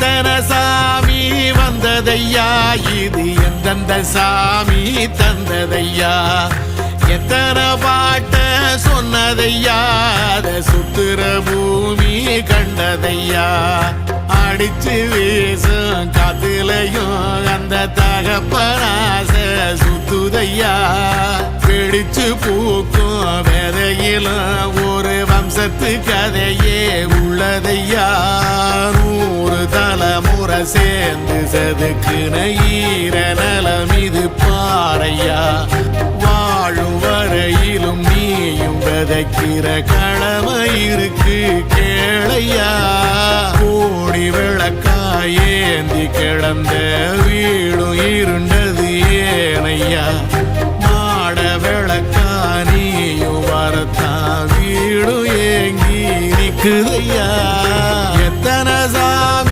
எத்தனை சாமி வந்ததையா, இது எந்தெந்த சாமி தந்ததையா, எத்தனை பாட்ட சொன்னதையா, அத சுத்துற பூமி கண்டதையா, அடிச்சு வீசும் காத்துலையும் அந்த தகப்பனாச சுத்துதையா, பிடிச்சு பூக்கும் வேதையிலும் ஒரு வம்சத்து கதையே உள்ளதையா, 100 தலைமுறை சேர்ந்து செதுக்குன ஈர நலம் இது பாறையா, வாழும் வரையிலும் நீயும் விதைக்கிற கடமை இருக்கு கேளையா, கோடி விளக்காயேந்தி கிடந்த வீடும் இருண்டது ஏனையா, மாட விளக்கா நீயும் வரத்தான் வீடும் ஏங்கி நிக்குதையா.